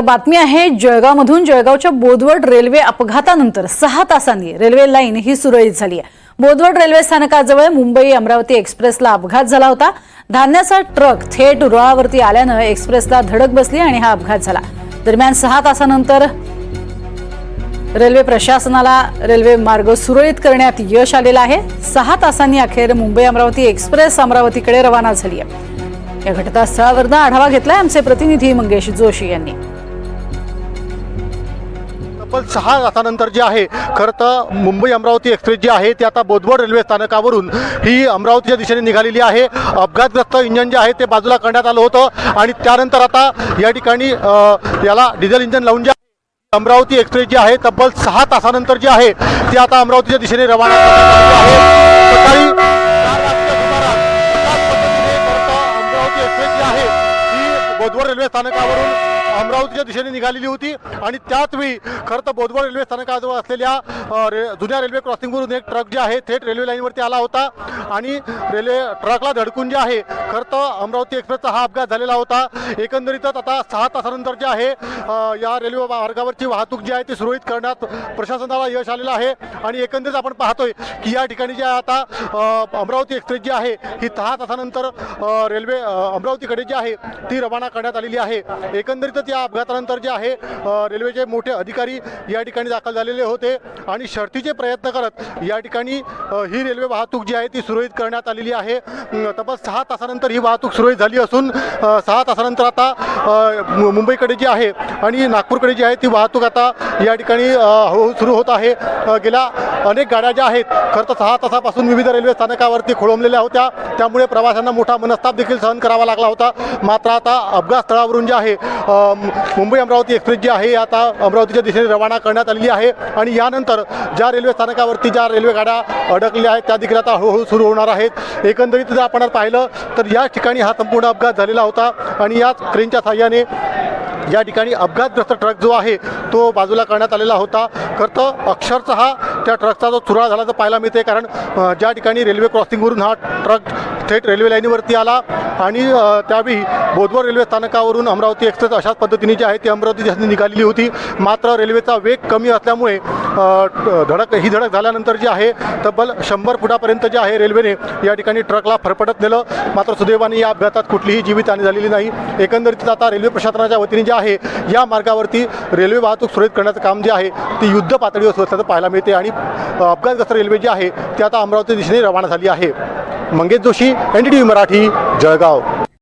बातमी आहे जळगावमधून। जळगावच्या बोदवड रेल्वे अपघातानंतर 6 तासांनी रेल्वे लाईन ही सुरळीत झाली आहे। बोदवड रेल्वे स्थानकाजवळ मुंबई अमरावती एक्सप्रेसला अपघात झाला होता। धान्याचा ट्रक थेट रुळावरती आल्याने एक्सप्रेसला धडक बसली आणि हा अपघात झाला। दरम्यान 6 तासानंतर रेल्वे प्रशासनाला रेल्वे मार्ग सुरळीत करण्यात यश आलेलं आहे। 6 तासांनी अखेर मुंबई अमरावती एक्सप्रेस अमरावतीकडे रवाना झाली आहे। या घटनास्थळावरून आढावा घेतलाय आमचे प्रतिनिधी मंगेश जोशी यांनी। तब्बल 6 तासानंतर जे आहे खरं तर मुंबई अमरावती एक्सप्रेस जी आहे ती आता बोदवड रेल्वे स्थानकावरून ही अमरावतीच्या दिशेने निघालेली आहे। अपघातग्रस्त इंजन जे आहे ते बाजूला करण्यात आलं होतं आणि त्यानंतर आता या ठिकाणी याला डिझेल इंजन लावून जे अमरावती एक्सप्रेस जी आहे तब्बल 6 तासानंतर जी आहे ती आता अमरावतीच्या दिशेने रवाना करण्यात आली आहे। सकाळी 4 वाजता अमरावती एक्सप्रेस जी आहे ती बोदवड रेल्वे स्थानकावरून अमरावतीच्या दिशेने निघालेली होती आणि त्याच वेळी खरं तर बोदवड रेल्वे स्थानकाजवळ असलेल्या जुन्या रेल्वे क्रॉसिंगवरून एक ट्रक जे आहे थेट रेल्वे लाईनवरती आला होता आणि रेल्वे ट्रकला धडकून जे आहे खरं तर अमरावती एक्सप्रेसचा हा अपघात झालेला होता। एकंदरीतच आता 6 तासानंतर जे आहे या रेल्वे मार्गावरची वाहतूक जी आहे ती सुरळीत करण्यात प्रशासनाला यश आलेलं आहे आणि एकंदरीत आपण पाहतोय की या ठिकाणी जे आता अमरावती एक्सप्रेस जी आहे ही 6 तासानंतर रेल्वे अमरावतीकडे जी आहे ती रवाना करण्यात आलेली आहे। एकंदरीतच या अपघातानंतर जे आहे रेल्वेचे मोठे अधिकारी या ठिकाणी दाखल झालेले होते आणि शर्थीचे प्रयत्न करत या ठिकाणी ही रेल्वे वाहतूक जी आहे ती सुरळीत करण्यात आलेली आहे। तब्बल 6 तासानंतर ही वाहतूक सुरळीत झाली असून 6 तासानंतर आता मुंबईकडे जी आहे आणि नागपूरकडे जी आहे ती वाहतूक आता या ठिकाणी सुरू होत आहे। गेल्या अनेक गाड्या ज्या आहेत खरं तर 6 तासापासून विविध रेल्वे स्थानकावरती खोळंबलेल्या होत्या, त्यामुळे प्रवाशांना मोठा मनस्ताप देखील सहन करावा लागला होता। मात्र आता अपघात स्थळावरून जे आहे मुंबई अमरावती एक्सप्रेस जी आहे आता अमरावतीच्या दिशेने रवाना करण्यात आलेली आहे आणि यानंतर ज्या रेल्वे स्थानकावरती ज्या रेल्वे गाड्या अडकलेल्या आहेत त्या देखील आता हळूहळू सुरू होणार आहेत। एकंदरीत जर आपण पाहिलं तर या ठिकाणी हा संपूर्ण अपघात झालेला होता आणि याच क्रेनच्या साहाय्याने या ठिकाणी अपघातग्रस्त ट्रक जो आहे तो बाजूला करण्यात आलेला होता। खरं तर अक्षरशः त्या ट्रकचा जो चुराळा झाल्याचं पाहायला मिळते, कारण ज्या ठिकाणी रेल्वे क्रॉसिंगवरून हा ट्रक थेट रेल्वे लाईनवरती आला आणि त्यावेळी बोदवड रेल्वे स्थानकावरून अमरावती एक्सप्रेस अशाच पद्धतीने जी आहे ती अमरावती दिशेने निघालेली होती। मात्र रेल्वेचा वेग कमी असल्यामुळे ही धडक झाल्यानंतर जी आहे तब्बल 100 फुटापर्यंत जे आहे रेल्वेने या ठिकाणी ट्रकला फरफटत नेलं। मात्र सुदैवाने या अपघातात कुठलीही जीवितहानी झालेली नाही। एकंदरीत आता रेल्वे प्रशासनाच्या वतीने जे आहे या मार्गावरती रेल्वे वाहतूक सुरळीत करण्याचं काम जे आहे ते युद्ध पातळीवर सुरू असल्याचं पाहायला मिळते आणि अपघातग्रस्त रेल्वे जी आहे ती आता अमरावती दिशेने रवाना झाली आहे। मंगेश जोशी, NDTV मराठी, जळगाव।